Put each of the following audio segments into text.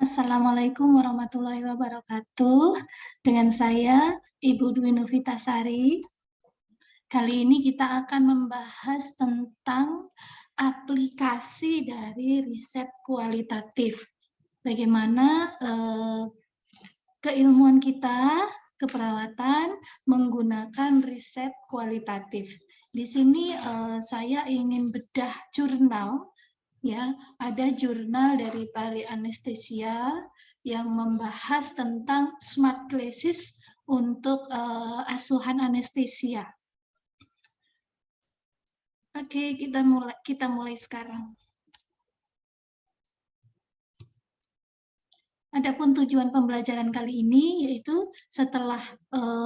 Assalamualaikum warahmatullahi wabarakatuh. Dengan saya, Ibu Dwi Novitasari. Kali ini kita akan membahas tentang aplikasi dari riset kualitatif. Bagaimana keilmuan kita, keperawatan, menggunakan riset kualitatif. Di sini saya ingin bedah jurnal. Ya, ada jurnal dari Pari Anestesia yang membahas tentang smart glasses untuk asuhan anestesia. Oke, kita mulai sekarang. Adapun tujuan pembelajaran kali ini yaitu setelah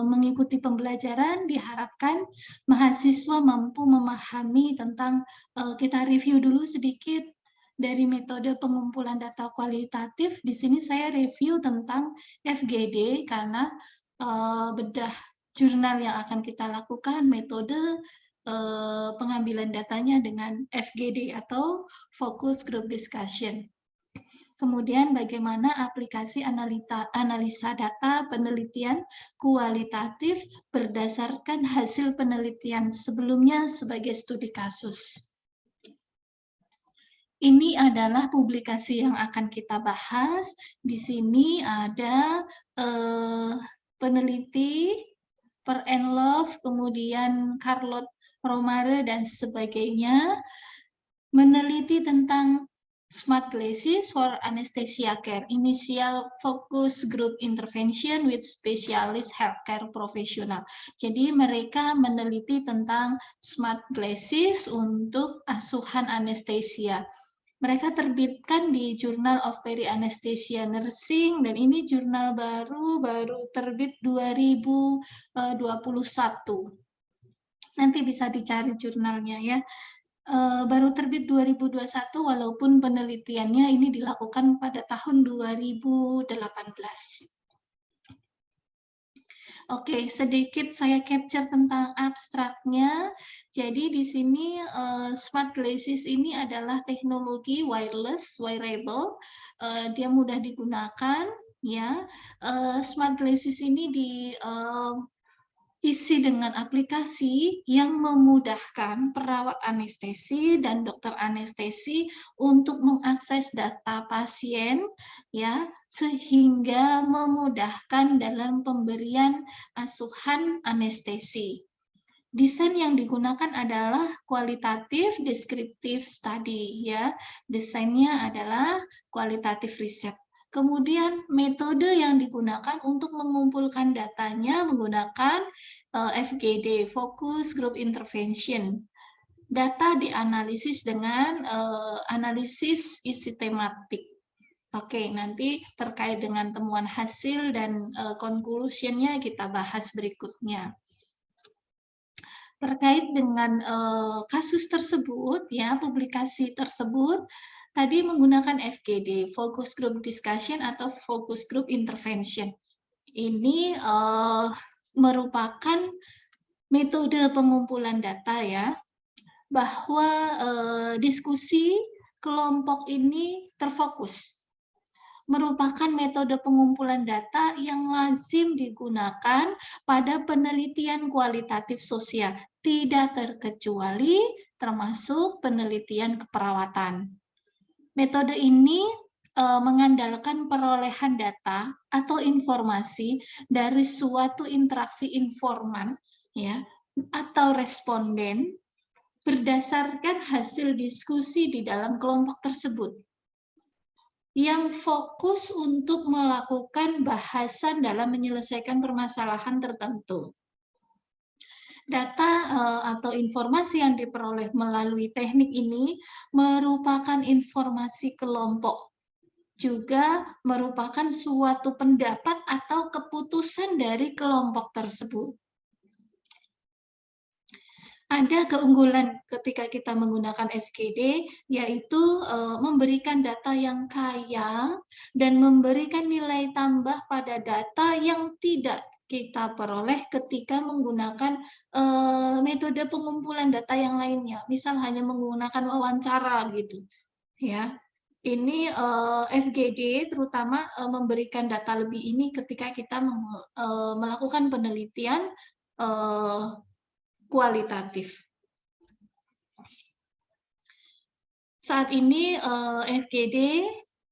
mengikuti pembelajaran diharapkan mahasiswa mampu memahami tentang kita review dulu sedikit dari metode pengumpulan data kualitatif. Di sini saya review tentang FGD karena bedah jurnal yang akan kita lakukan metode pengambilan datanya dengan FGD atau Focus Group Discussion. Kemudian bagaimana aplikasi analisa data penelitian kualitatif berdasarkan hasil penelitian sebelumnya sebagai studi kasus. Ini adalah publikasi yang akan kita bahas. Di sini ada peneliti Perenlove, kemudian Carlotte Romare, dan sebagainya, meneliti tentang Smart Glasses for Anesthesia Care, Initial Focus Group Intervention with Specialist Healthcare Professional. Jadi mereka meneliti tentang Smart Glasses untuk asuhan anestesia. Mereka terbitkan di Journal of Peri Anesthesia Nursing, dan ini jurnal baru terbit 2021. Nanti bisa dicari jurnalnya ya. Baru terbit 2021 walaupun penelitiannya ini dilakukan pada tahun 2018. Oke, sedikit saya capture tentang abstraknya. Jadi di sini smart glasses ini adalah teknologi wireless, wearable. Dia mudah digunakan, ya. Smart glasses ini isi dengan aplikasi yang memudahkan perawat anestesi dan dokter anestesi untuk mengakses data pasien, ya, sehingga memudahkan dalam pemberian asuhan anestesi. Desain yang digunakan adalah kualitatif descriptive study, ya. Desainnya adalah kualitatif riset. Kemudian metode yang digunakan untuk mengumpulkan datanya menggunakan FGD, Focus Group Intervention. Data dianalisis dengan analisis isi tematik. Oke, nanti terkait dengan temuan hasil dan conclusion-nya kita bahas berikutnya. Terkait dengan kasus tersebut, ya, publikasi tersebut, tadi menggunakan FGD, Focus Group Discussion atau Focus Group Intervention. Ini merupakan metode pengumpulan data, ya, bahwa diskusi kelompok ini terfokus. Merupakan metode pengumpulan data yang lazim digunakan pada penelitian kualitatif sosial, tidak terkecuali termasuk penelitian keperawatan. Metode ini mengandalkan perolehan data atau informasi dari suatu interaksi informan, ya, atau responden berdasarkan hasil diskusi di dalam kelompok tersebut yang fokus untuk melakukan bahasan dalam menyelesaikan permasalahan tertentu. Data atau informasi yang diperoleh melalui teknik ini merupakan informasi kelompok, juga merupakan suatu pendapat atau keputusan dari kelompok tersebut. Ada keunggulan ketika kita menggunakan FGD, yaitu memberikan data yang kaya dan memberikan nilai tambah pada data yang tidak kita peroleh ketika menggunakan metode pengumpulan data yang lainnya. Misal hanya menggunakan wawancara gitu, ya. Ini FGD terutama memberikan data lebih ini ketika kita melakukan penelitian kualitatif. Saat ini FGD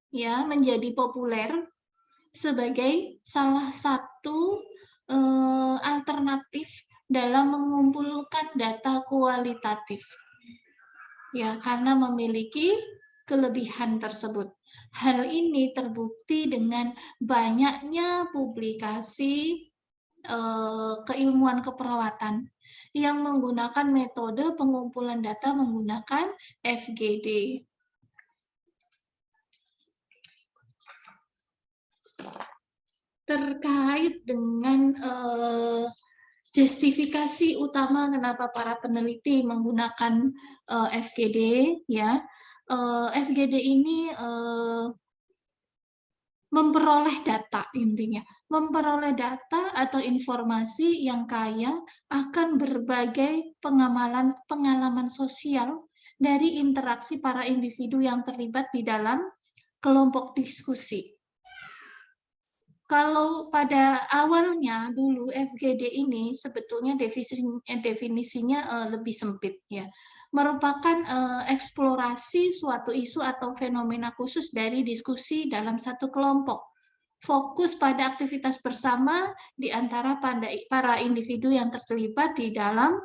ya menjadi populer sebagai salah satu alternatif dalam mengumpulkan data kualitatif. Ya, karena memiliki kelebihan tersebut. Hal ini terbukti dengan banyaknya publikasi keilmuan keperawatan yang menggunakan metode pengumpulan data menggunakan FGD. Terkait dengan justifikasi utama kenapa para peneliti menggunakan FGD, ya, FGD ini memperoleh data, intinya memperoleh data atau informasi yang kaya akan berbagai pengalaman sosial dari interaksi para individu yang terlibat di dalam kelompok diskusi. Kalau pada awalnya dulu FGD ini sebetulnya definisinya lebih sempit, ya, merupakan eksplorasi suatu isu atau fenomena khusus dari diskusi dalam satu kelompok. Fokus pada aktivitas bersama di antara para individu yang terlibat di dalam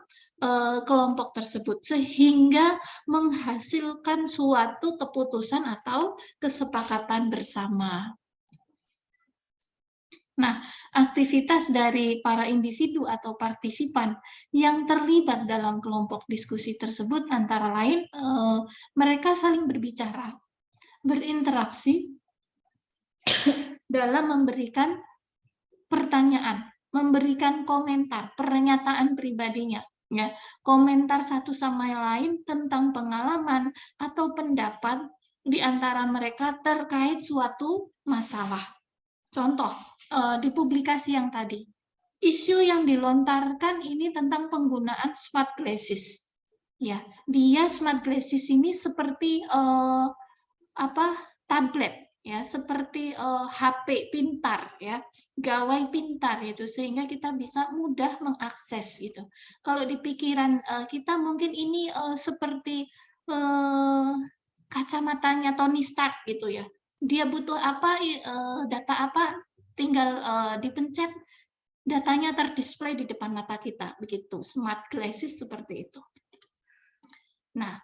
kelompok tersebut, sehingga menghasilkan suatu keputusan atau kesepakatan bersama. Nah, aktivitas dari para individu atau partisipan yang terlibat dalam kelompok diskusi tersebut antara lain mereka saling berbicara, berinteraksi dalam memberikan pertanyaan, memberikan komentar, pernyataan pribadinya, ya, komentar satu sama lain tentang pengalaman atau pendapat di antara mereka terkait suatu masalah. Contoh, di publikasi yang tadi, isu yang dilontarkan ini tentang penggunaan smart glasses. Ya, dia smart glasses ini seperti tablet, ya, seperti HP pintar, ya, gawai pintar itu, sehingga kita bisa mudah mengakses gitu. Kalau di pikiran kita mungkin ini seperti kacamatanya Tony Stark gitu ya. Dia butuh apa, data apa, tinggal dipencet, datanya terdisplay di depan mata kita, begitu. Smart glasses seperti itu. Nah,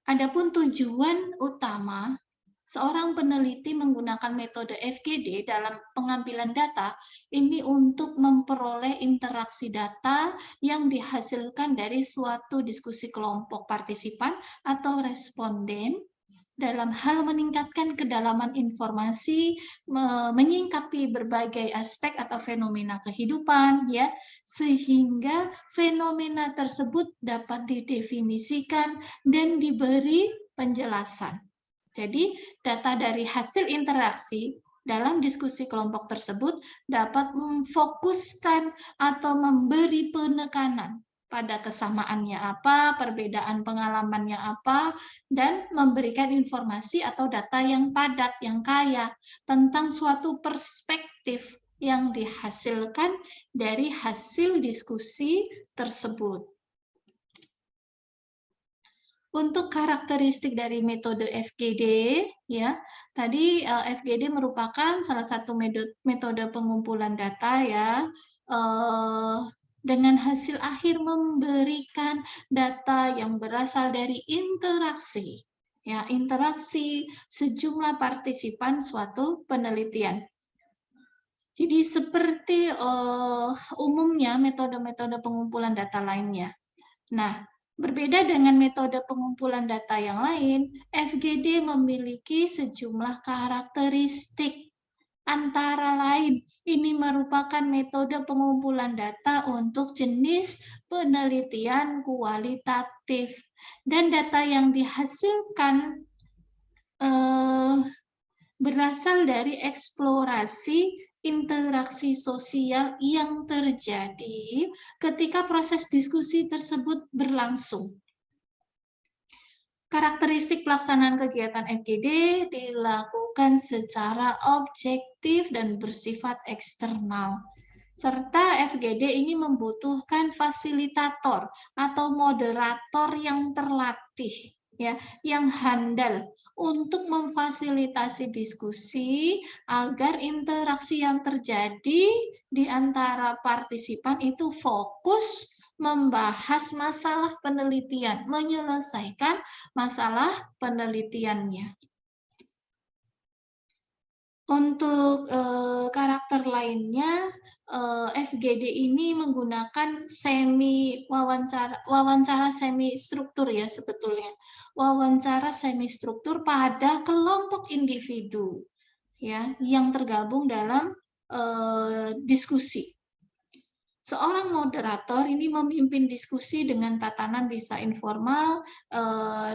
adapun tujuan utama seorang peneliti menggunakan metode FGD dalam pengambilan data ini untuk memperoleh interaksi data yang dihasilkan dari suatu diskusi kelompok partisipan atau responden dalam hal meningkatkan kedalaman informasi, menyingkapi berbagai aspek atau fenomena kehidupan, ya, sehingga fenomena tersebut dapat didefinisikan dan diberi penjelasan. Jadi, data dari hasil interaksi dalam diskusi kelompok tersebut dapat memfokuskan atau memberi penekanan pada kesamaannya apa, perbedaan pengalamannya apa, dan memberikan informasi atau data yang padat, yang kaya tentang suatu perspektif yang dihasilkan dari hasil diskusi tersebut. Untuk karakteristik dari metode FGD, ya, tadi FGD merupakan salah satu metode pengumpulan data, ya, dengan hasil akhir memberikan data yang berasal dari interaksi, ya, interaksi sejumlah partisipan suatu penelitian. Jadi seperti umumnya metode-metode pengumpulan data lainnya. Nah, berbeda dengan metode pengumpulan data yang lain, FGD memiliki sejumlah karakteristik. Antara lain, ini merupakan metode pengumpulan data untuk jenis penelitian kualitatif. Dan data yang dihasilkan berasal dari eksplorasi interaksi sosial yang terjadi ketika proses diskusi tersebut berlangsung. Karakteristik pelaksanaan kegiatan FGD dilakukan secara objektif dan bersifat eksternal. Serta FGD ini membutuhkan fasilitator atau moderator yang terlatih, ya, yang handal untuk memfasilitasi diskusi agar interaksi yang terjadi di antara partisipan itu fokus membahas masalah penelitian, menyelesaikan masalah penelitiannya. Untuk karakter lainnya, FGD ini menggunakan wawancara semi struktur ya sebetulnya. Wawancara semi struktur pada kelompok individu ya yang tergabung dalam diskusi. Seorang moderator ini memimpin diskusi dengan tatanan bisa informal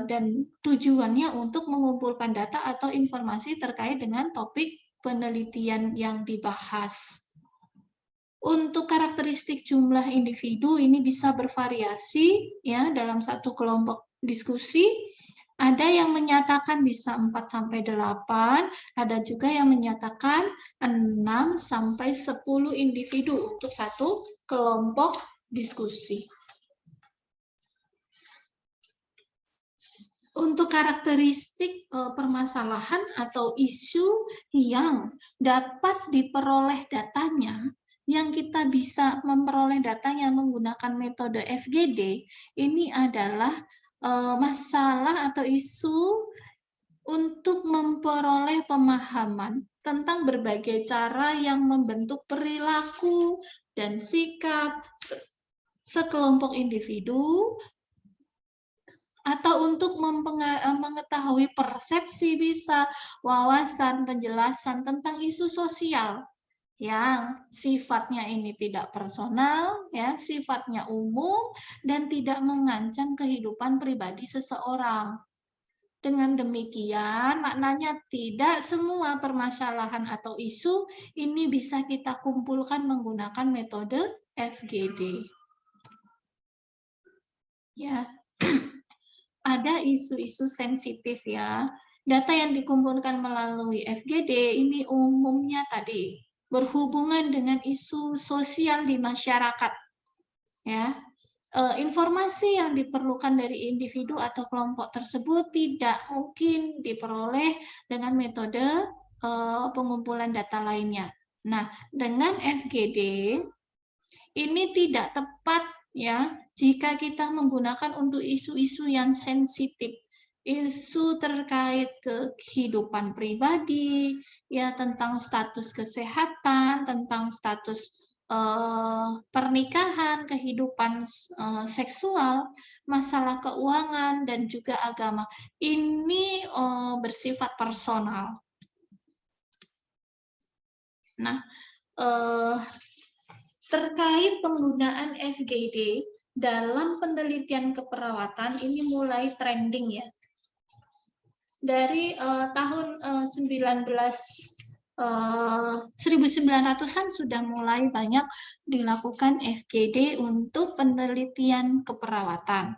dan tujuannya untuk mengumpulkan data atau informasi terkait dengan topik penelitian yang dibahas. Untuk karakteristik jumlah individu ini bisa bervariasi ya dalam satu kelompok diskusi. Ada yang menyatakan bisa 4-8, ada juga yang menyatakan 6-10 individu untuk satu kelompok diskusi. Untuk karakteristik permasalahan atau isu yang dapat diperoleh datanya, yang kita bisa memperoleh datanya menggunakan metode FGD, ini adalah masalah atau isu untuk memperoleh pemahaman tentang berbagai cara yang membentuk perilaku dan sikap sekelompok individu, atau untuk mengetahui persepsi bisa, wawasan, penjelasan tentang isu sosial yang sifatnya ini tidak personal, ya, sifatnya umum dan tidak mengancam kehidupan pribadi seseorang. Dengan demikian, maknanya tidak semua permasalahan atau isu ini bisa kita kumpulkan menggunakan metode FGD. Ya, ada isu-isu sensitif ya. Data yang dikumpulkan melalui FGD ini umumnya tadi berhubungan dengan isu sosial di masyarakat. Ya, informasi yang diperlukan dari individu atau kelompok tersebut tidak mungkin diperoleh dengan metode pengumpulan data lainnya. Nah, dengan FGD ini tidak tepat ya jika kita menggunakan untuk isu-isu yang sensitif, isu terkait kehidupan pribadi, ya tentang status kesehatan, tentang status pernikahan, kehidupan seksual, masalah keuangan, dan juga agama. Ini bersifat personal. Nah, terkait penggunaan FGD dalam penelitian keperawatan ini mulai trending ya. Dari tahun 1900-an sudah mulai banyak dilakukan FGD untuk penelitian keperawatan.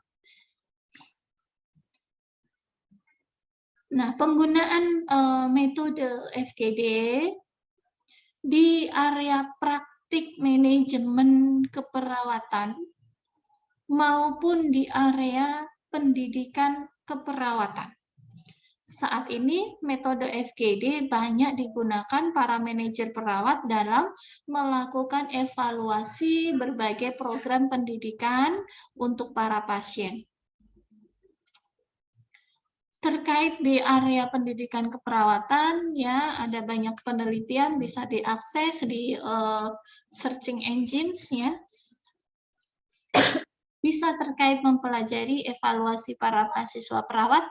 Nah, penggunaan metode FGD di area praktik manajemen keperawatan maupun di area pendidikan keperawatan. Saat ini metode FGD banyak digunakan para manajer perawat dalam melakukan evaluasi berbagai program pendidikan untuk para pasien. Terkait di area pendidikan keperawatan, ya ada banyak penelitian bisa diakses di searching engines ya. Bisa terkait mempelajari evaluasi para mahasiswa perawat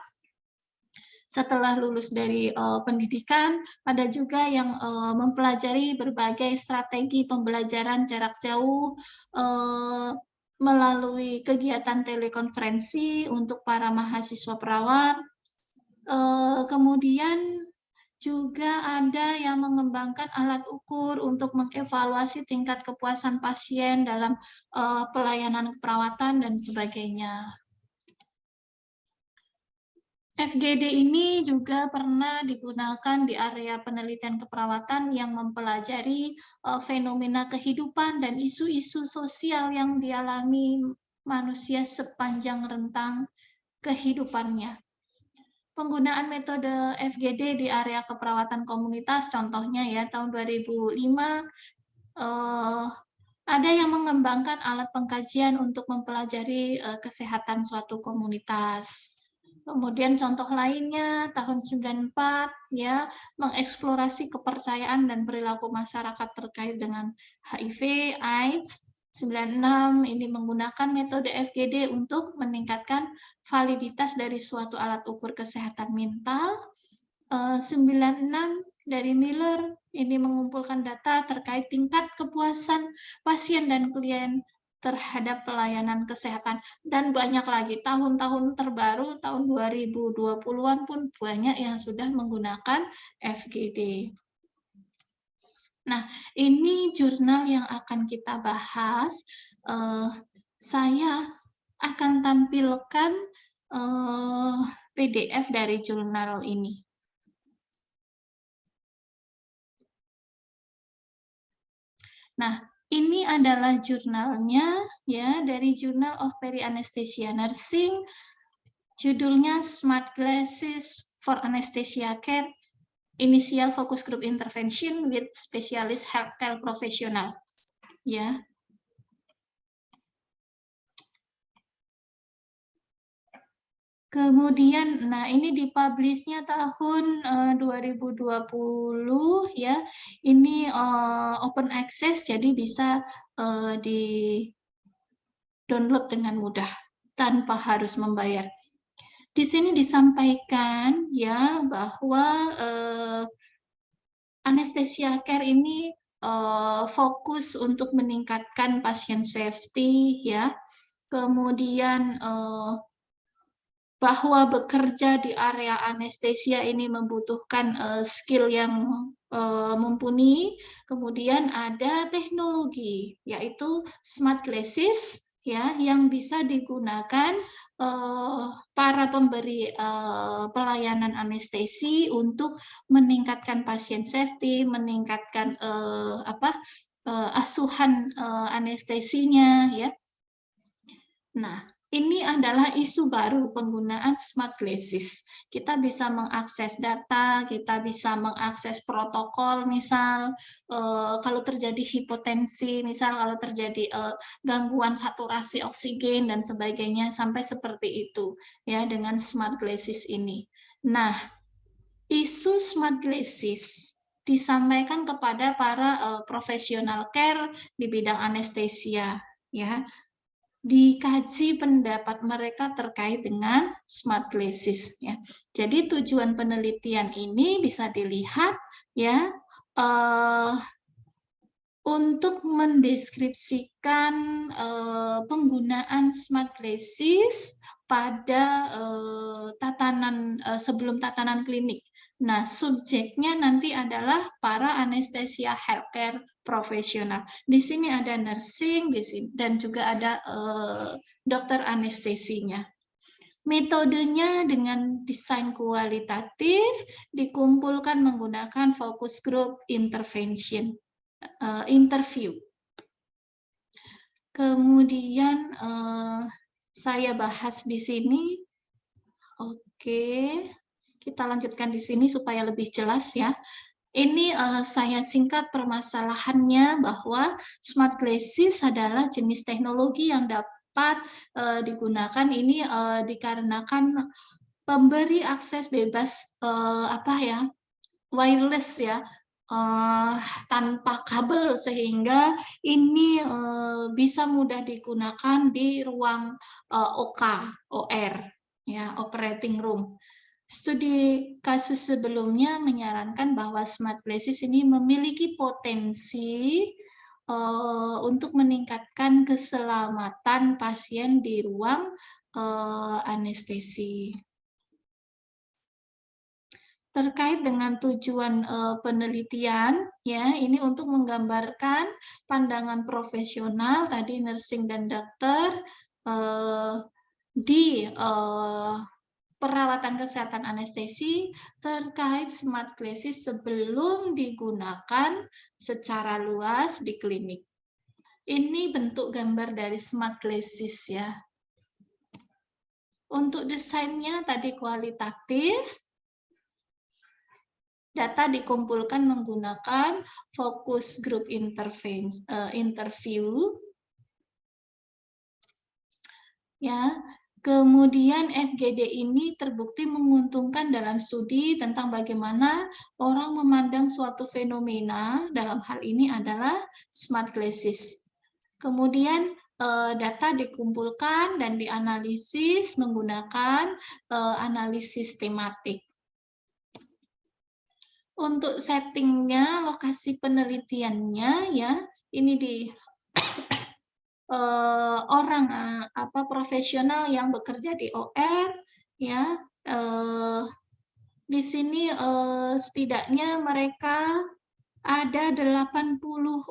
setelah lulus dari pendidikan. Ada juga yang mempelajari berbagai strategi pembelajaran jarak jauh melalui kegiatan telekonferensi untuk para mahasiswa perawat. Kemudian juga ada yang mengembangkan alat ukur untuk mengevaluasi tingkat kepuasan pasien dalam pelayanan keperawatan dan sebagainya. FGD ini juga pernah digunakan di area penelitian keperawatan yang mempelajari fenomena kehidupan dan isu-isu sosial yang dialami manusia sepanjang rentang kehidupannya. Penggunaan metode FGD di area keperawatan komunitas, contohnya ya tahun 2005 ada yang mengembangkan alat pengkajian untuk mempelajari kesehatan suatu komunitas. Kemudian contoh lainnya tahun 94 ya mengeksplorasi kepercayaan dan perilaku masyarakat terkait dengan HIV, AIDS. 96 ini menggunakan metode FGD untuk meningkatkan validitas dari suatu alat ukur kesehatan mental. 96 dari Miller ini mengumpulkan data terkait tingkat kepuasan pasien dan klien terhadap pelayanan kesehatan, dan banyak lagi. Tahun-tahun terbaru, tahun 2020-an pun banyak yang sudah menggunakan FGD. Nah, ini jurnal yang akan kita bahas. Saya akan tampilkan PDF dari jurnal ini. Nah, ini adalah jurnalnya ya dari Journal of Peri-Anesthesia Nursing. Judulnya Smart Glasses for Anesthesia Care, Initial Focus Group Intervention with Specialist Healthcare Professional. Ya. Kemudian, nah ini dipublishnya tahun 2020 ya. Ini open access, jadi bisa di download dengan mudah tanpa harus membayar. Di sini disampaikan ya bahwa anesthesia care ini fokus untuk meningkatkan pasien safety ya. Kemudian bahwa bekerja di area anestesia ini membutuhkan skill yang mumpuni. Kemudian ada teknologi, yaitu smart glasses, ya, yang bisa digunakan para pemberi pelayanan anestesi untuk meningkatkan pasien safety, meningkatkan asuhan anestesinya, ya. Nah, ini adalah isu baru penggunaan smart glasses. Kita bisa mengakses data, kita bisa mengakses protokol, misal kalau terjadi hipotensi, misal kalau terjadi gangguan saturasi oksigen dan sebagainya, sampai seperti itu ya dengan smart glasses ini. Nah, isu smart glasses disampaikan kepada para profesional care di bidang anestesia ya. Dikaji pendapat mereka terkait dengan smart glasses ya. Jadi tujuan penelitian ini bisa dilihat ya untuk mendeskripsikan penggunaan smart glasses pada tatanan sebelum tatanan klinik. Nah, subjeknya nanti adalah para anestesia healthcare profesional. Di sini ada nursing, di sini, dan juga ada dokter anestesinya. Metodenya dengan desain kualitatif dikumpulkan menggunakan focus group intervention, interview. Kemudian saya bahas di sini. Oke. Kita lanjutkan di sini supaya lebih jelas ya. Ini saya singkat permasalahannya bahwa smart glasses adalah jenis teknologi yang dapat digunakan ini dikarenakan pemberi akses bebas wireless ya tanpa kabel, sehingga ini bisa mudah digunakan di ruang OR ya, operating room. Studi kasus sebelumnya menyarankan bahwa smart glasses ini memiliki potensi untuk meningkatkan keselamatan pasien di ruang anestesi. Terkait dengan tujuan penelitian, ya, ini untuk menggambarkan pandangan profesional tadi nursing dan dokter di perawatan kesehatan anestesi terkait smart glasses sebelum digunakan secara luas di klinik. Ini bentuk gambar dari smart glasses ya. Untuk desainnya tadi kualitatif, data dikumpulkan menggunakan focus group interview. Ya, kemudian FGD ini terbukti menguntungkan dalam studi tentang bagaimana orang memandang suatu fenomena, dalam hal ini adalah smart glasses. Kemudian data dikumpulkan dan dianalisis menggunakan analisis tematik. Untuk settingnya, lokasi penelitiannya ya, ini di orang profesional yang bekerja di OR ya, di sini setidaknya mereka ada 80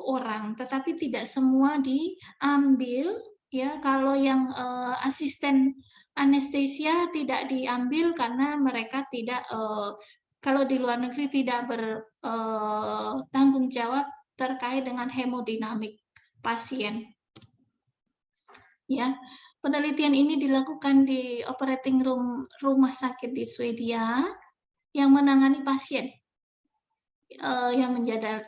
orang, tetapi tidak semua diambil ya. Kalau yang asisten anestesia tidak diambil karena mereka tidak kalau di luar negeri tidak bertanggung jawab terkait dengan hemodinamik pasien. Ya, penelitian ini dilakukan di operating room rumah sakit di Swedia yang menangani pasien yang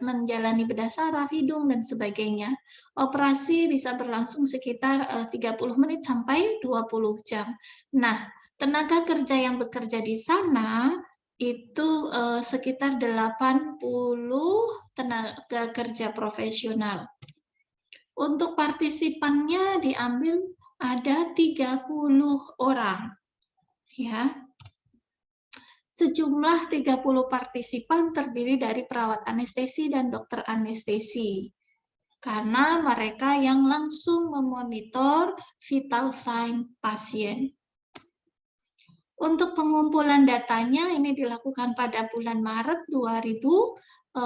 menjalani bedah saraf, hidung, dan sebagainya. Operasi bisa berlangsung sekitar 30 menit sampai 20 jam. Nah, tenaga kerja yang bekerja di sana itu sekitar 80 tenaga kerja profesional. Untuk partisipannya diambil ada 30 orang. Ya. Sejumlah 30 partisipan terdiri dari perawat anestesi dan dokter anestesi. Karena mereka yang langsung memonitor vital sign pasien. Untuk pengumpulan datanya ini dilakukan pada bulan Maret 2018.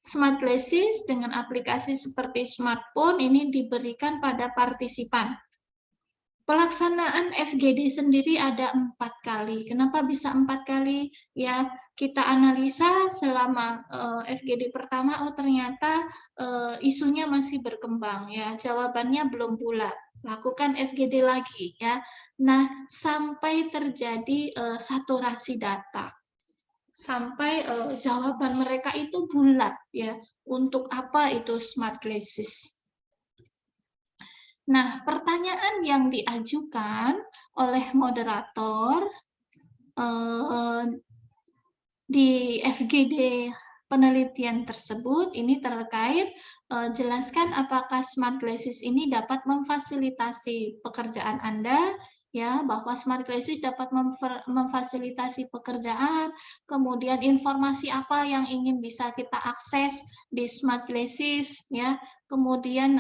Smart glasses dengan aplikasi seperti smartphone ini diberikan pada partisipan. Pelaksanaan FGD sendiri ada 4 kali. Kenapa bisa 4 kali? Ya, kita analisa selama FGD pertama, oh ternyata isunya masih berkembang ya, jawabannya belum bulat. Lakukan FGD lagi ya. Nah, sampai terjadi saturasi data. Sampai jawaban mereka itu bulat ya, untuk apa itu smart glasses. Nah, pertanyaan yang diajukan oleh moderator di FGD penelitian tersebut ini terkait jelaskan apakah smart glasses ini dapat memfasilitasi pekerjaan Anda, ya, bahwa smart glasses dapat memfasilitasi pekerjaan, kemudian informasi apa yang ingin bisa kita akses di smart glasses, ya, kemudian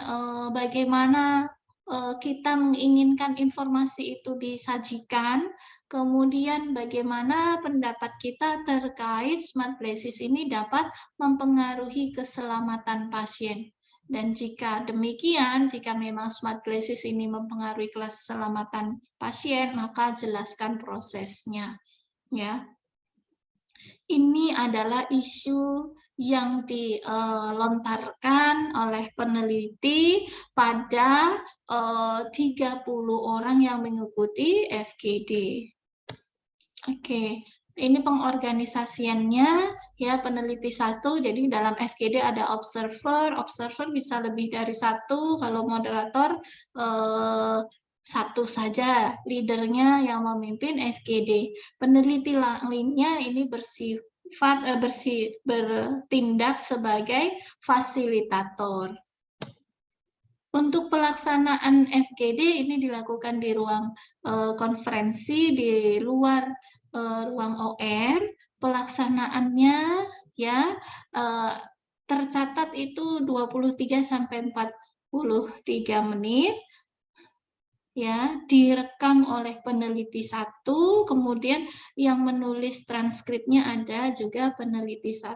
bagaimana kita menginginkan informasi itu disajikan, kemudian bagaimana pendapat kita terkait smart glasses ini dapat mempengaruhi keselamatan pasien. Dan jika demikian, jika memang smart glasses ini mempengaruhi keselamatan pasien, maka jelaskan prosesnya. Ya, ini adalah isu yang dilontarkan oleh peneliti pada 30 orang yang mengikuti FGD. Oke. Ini pengorganisasiannya ya, peneliti 1, jadi dalam FGD ada observer bisa lebih dari 1, kalau moderator 1 saja, leadernya yang memimpin FGD. Peneliti lainnya ini bertindak sebagai fasilitator. Untuk pelaksanaan FGD ini dilakukan di ruang konferensi di luar ruang OR. Pelaksanaannya ya tercatat itu 23 sampai 43 menit. Ya, direkam oleh peneliti 1, kemudian yang menulis transkripnya ada juga peneliti 1.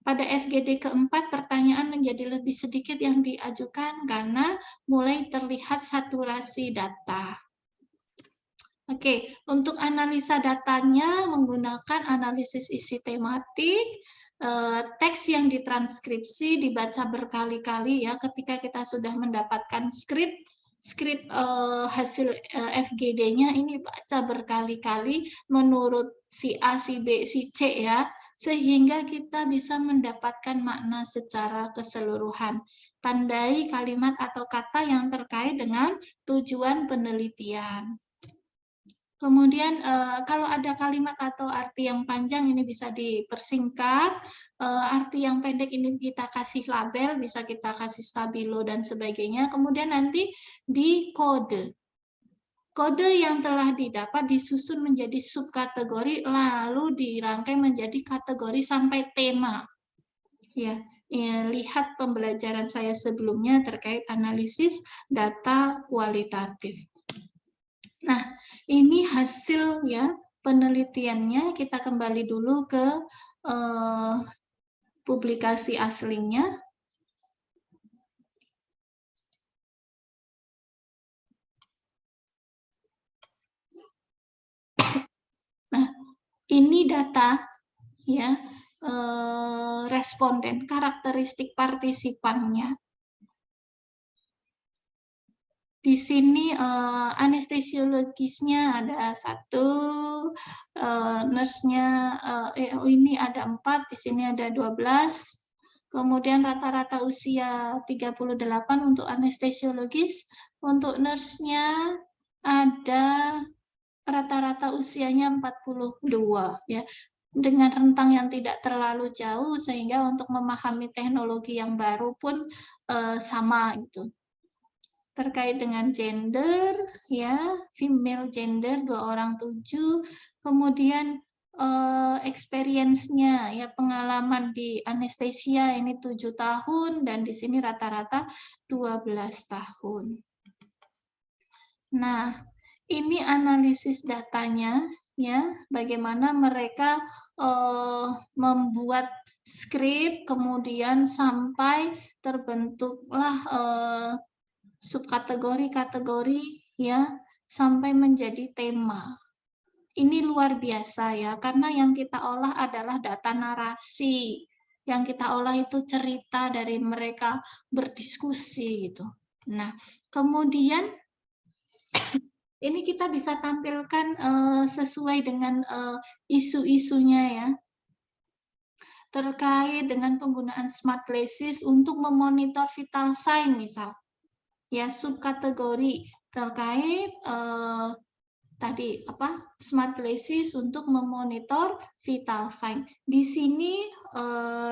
Pada FGD keempat, pertanyaan menjadi lebih sedikit yang diajukan karena mulai terlihat saturasi data. Oke, untuk analisa datanya menggunakan analisis isi tematik, teks yang ditranskripsi dibaca berkali-kali ya ketika kita sudah mendapatkan skrip hasil FGD-nya ini baca berkali-kali menurut si A, si B, si C ya, sehingga kita bisa mendapatkan makna secara keseluruhan. Tandai kalimat atau kata yang terkait dengan tujuan penelitian. Kemudian kalau ada kalimat atau arti yang panjang ini bisa dipersingkat, arti yang pendek ini kita kasih label, bisa kita kasih stabilo dan sebagainya. Kemudian nanti di kode. Kode yang telah didapat disusun menjadi subkategori lalu dirangkai menjadi kategori sampai tema. Ya, lihat pembelajaran saya sebelumnya terkait analisis data kualitatif. Nah, ini hasil ya penelitiannya. Kita kembali dulu ke publikasi aslinya. Nah, ini data ya responden, karakteristik partisipannya. Di sini anestesiologisnya ada 1, nurse-nya ini ada 4, di sini ada 12. Kemudian rata-rata usia 38 untuk anestesiologis, untuk nurse-nya ada rata-rata usianya 42 ya. Dengan rentang yang tidak terlalu jauh sehingga untuk memahami teknologi yang baru pun sama gitu. Terkait dengan gender ya, female gender 2 orang 7, kemudian experience-nya ya, pengalaman di anestesia ini 7 tahun dan di sini rata-rata 12 tahun. Nah, ini analisis datanya ya, bagaimana mereka membuat skrip kemudian sampai terbentuklah subkategori-kategori ya sampai menjadi tema. Ini luar biasa ya, karena yang kita olah adalah data narasi. Yang kita olah itu cerita dari mereka berdiskusi gitu. Nah, kemudian ini kita bisa tampilkan sesuai dengan isu-isunya ya. Terkait dengan penggunaan smart glasses untuk memonitor vital sign misal. Ya, subkategori terkait tadi apa smart glasses untuk memonitor vital sign. Di sini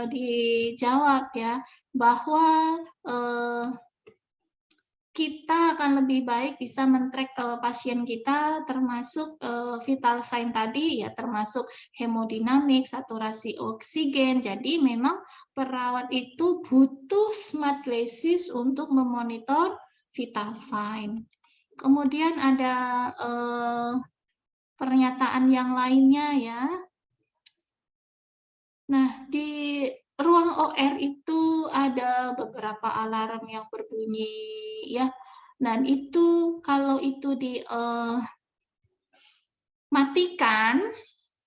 dijawab ya bahwa kita akan lebih baik bisa men-track pasien kita termasuk vital sign tadi ya, termasuk hemodinamik, saturasi oksigen. Jadi memang perawat itu butuh smart glasses untuk memonitor vital sign. Kemudian ada pernyataan yang lainnya ya. Nah, di ruang OR itu ada beberapa alarm yang berbunyi ya. Dan itu kalau itu dimatikan,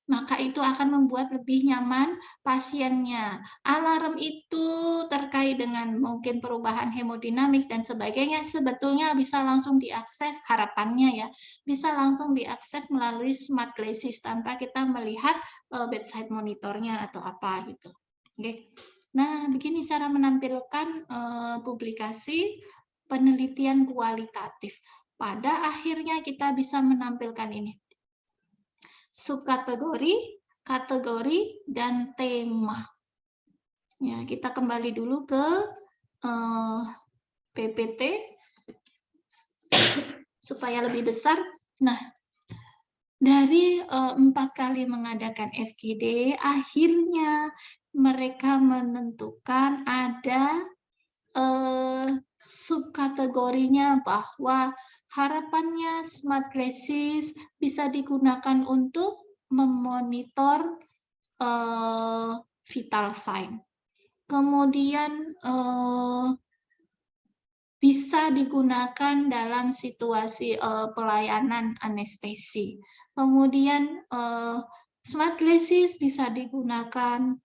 maka itu akan membuat lebih nyaman pasiennya. Alarm itu terkait dengan mungkin perubahan hemodinamik dan sebagainya, sebetulnya bisa langsung diakses, harapannya ya, bisa langsung diakses melalui smart glasses tanpa kita melihat bedside monitornya atau apa gitu. Oke. Nah, begini cara menampilkan publikasi penelitian kualitatif. Pada akhirnya kita bisa menampilkan ini. Subkategori, kategori, dan tema. Ya, kita kembali dulu ke PPT supaya lebih besar. Nah, dari 4 kali mengadakan FGD, akhirnya mereka menentukan ada subkategorinya bahwa harapannya smart glasses bisa digunakan untuk memonitor vital sign. kemudian bisa digunakan dalam situasi pelayanan anestesi. Kemudian smart glasses bisa digunakan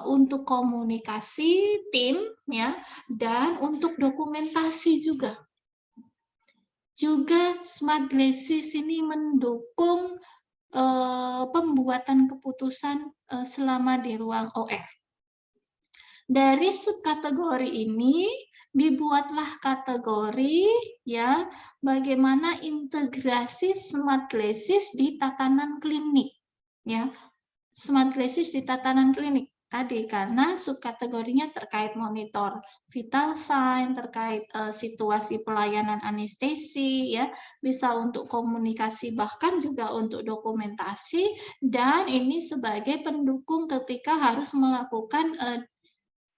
untuk komunikasi tim, ya, dan untuk dokumentasi juga. Juga smart glasses ini mendukung pembuatan keputusan selama di ruang OR. Dari subkategori ini dibuatlah kategori, ya, bagaimana integrasi smart glasses di tatanan klinik, ya. Smart glasses di tatanan klinik tadi karena subkategorinya terkait monitor vital sign, terkait situasi pelayanan anestesi, ya, bisa untuk komunikasi bahkan juga untuk dokumentasi, dan ini sebagai pendukung ketika harus melakukan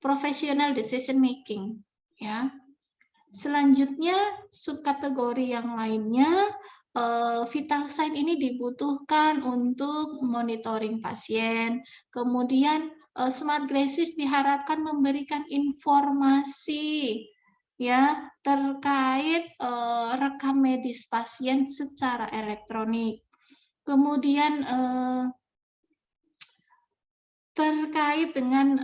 professional decision making, ya. Selanjutnya subkategori yang lainnya, vital sign ini dibutuhkan untuk monitoring pasien. Kemudian smart glasses diharapkan memberikan informasi, ya, terkait rekam medis pasien secara elektronik. Kemudian terkait dengan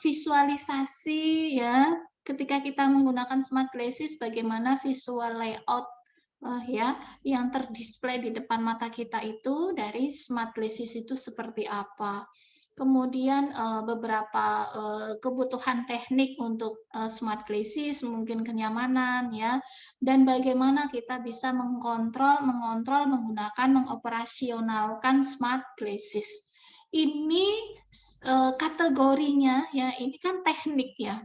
visualisasi, ya, ketika kita menggunakan smart glasses, bagaimana visual layout ya yang terdisplay di depan mata kita itu dari smart glasses itu seperti apa. Kemudian beberapa kebutuhan teknik untuk smart glasses, mungkin kenyamanan, ya, dan bagaimana kita bisa mengontrol mengoperasionalkan smart glasses. Ini kategorinya, ya, ini kan teknik, ya.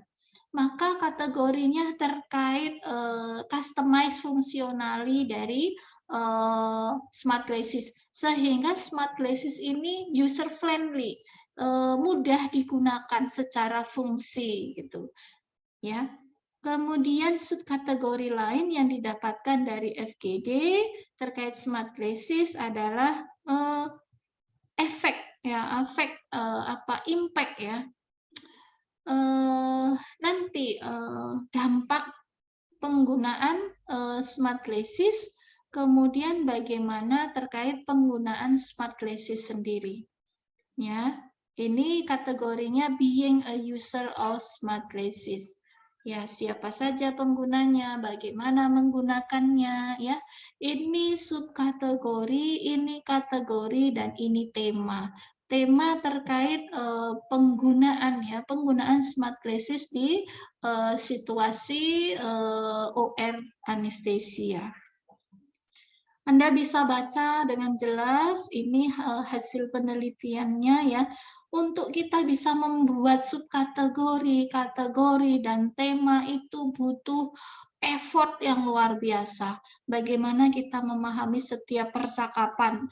Maka kategorinya terkait customize fungsionali dari smart glasses, sehingga smart glasses ini user friendly, mudah digunakan secara fungsi, gitu, ya. Kemudian subkategori lain yang didapatkan dari FGD terkait smart glasses adalah efek, ya, impact, ya. Nanti dampak penggunaan smart glasses, kemudian bagaimana terkait penggunaan smart glasses sendiri, ya. Ini kategorinya being a user of smart glasses. Ya, siapa saja penggunanya, bagaimana menggunakannya, ya. Ini subkategori, ini kategori, dan ini tema. Tema terkait penggunaan, ya, penggunaan smart glasses di situasi OR anestesia. Anda bisa baca dengan jelas, ini hasil penelitiannya, ya. Untuk kita bisa membuat subkategori, kategori, dan tema itu butuh effort yang luar biasa. Bagaimana kita memahami setiap percakapan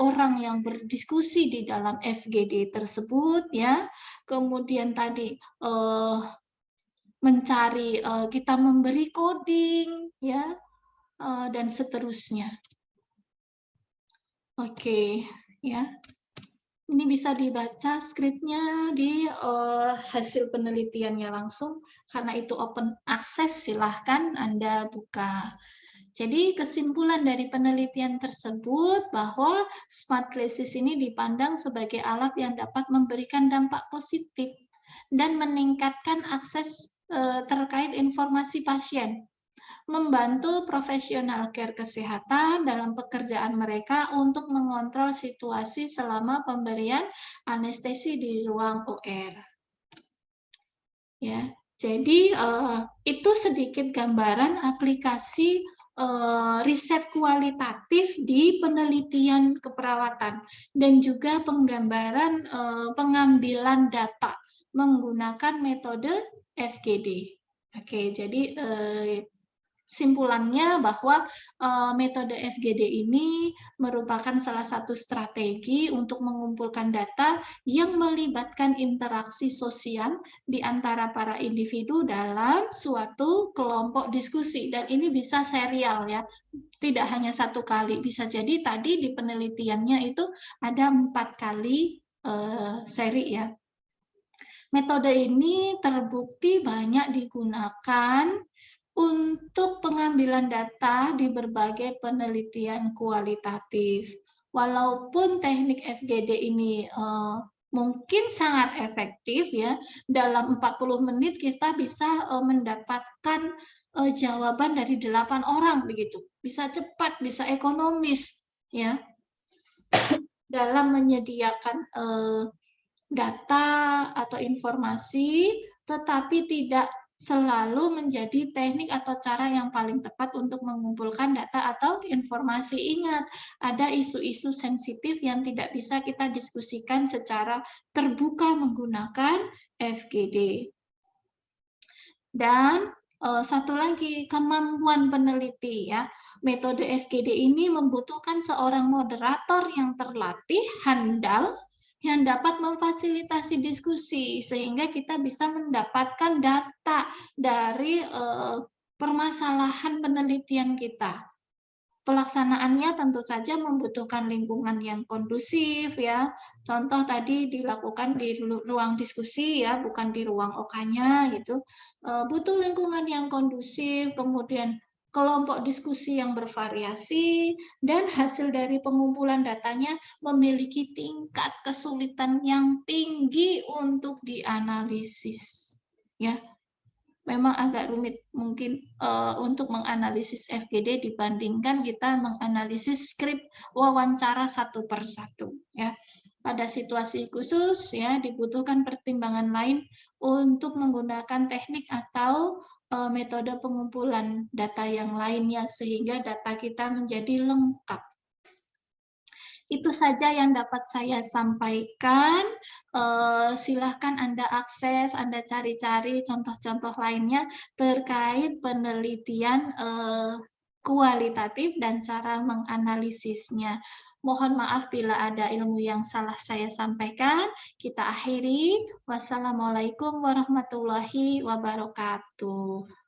orang yang berdiskusi di dalam FGD tersebut, ya. Kemudian tadi mencari, kita memberi coding, ya, dan seterusnya. Oke, ya. Ini bisa dibaca skripnya di hasil penelitiannya langsung, karena itu open access, silahkan Anda buka. Jadi kesimpulan dari penelitian tersebut bahwa smart glasses ini dipandang sebagai alat yang dapat memberikan dampak positif dan meningkatkan akses terkait informasi pasien, membantu profesional care kesehatan dalam pekerjaan mereka untuk mengontrol situasi selama pemberian anestesi di ruang OR. Ya, jadi itu sedikit gambaran aplikasi riset kualitatif di penelitian keperawatan dan juga penggambaran pengambilan data menggunakan metode FGD. Oke, jadi simpulannya bahwa metode FGD ini merupakan salah satu strategi untuk mengumpulkan data yang melibatkan interaksi sosial di antara para individu dalam suatu kelompok diskusi, dan ini bisa serial, ya, tidak hanya satu kali, bisa jadi tadi di penelitiannya itu ada 4 kali seri, ya. Metode ini terbukti banyak digunakan untuk pengambilan data di berbagai penelitian kualitatif. Walaupun teknik FGD ini mungkin sangat efektif ya, dalam 40 menit kita bisa mendapatkan jawaban dari 8 orang begitu. Bisa cepat, bisa ekonomis ya dalam menyediakan data atau informasi, tetapi tidak selalu menjadi teknik atau cara yang paling tepat untuk mengumpulkan data atau informasi. Ingat, ada isu-isu sensitif yang tidak bisa kita diskusikan secara terbuka menggunakan FGD. Dan satu lagi, kemampuan peneliti ya. Metode FGD ini membutuhkan seorang moderator yang terlatih, handal, yang dapat memfasilitasi diskusi sehingga kita bisa mendapatkan data dari permasalahan penelitian kita. Pelaksanaannya tentu saja membutuhkan lingkungan yang kondusif ya. Contoh tadi dilakukan di ruang diskusi ya, bukan di ruang OK-nya gitu. Butuh lingkungan yang kondusif, kemudian kelompok diskusi yang bervariasi, dan hasil dari pengumpulan datanya memiliki tingkat kesulitan yang tinggi untuk dianalisis. Ya, memang agak rumit mungkin untuk menganalisis FGD dibandingkan kita menganalisis skrip wawancara satu per satu. Ya, pada situasi khusus ya dibutuhkan pertimbangan lain untuk menggunakan teknik atau metode pengumpulan data yang lainnya sehingga data kita menjadi lengkap. Itu saja yang dapat saya sampaikan. Silahkan Anda akses, Anda cari-cari contoh-contoh lainnya terkait penelitian kualitatif dan cara menganalisisnya. Mohon maaf bila ada ilmu yang salah saya sampaikan. Kita akhiri. Wassalamualaikum warahmatullahi wabarakatuh.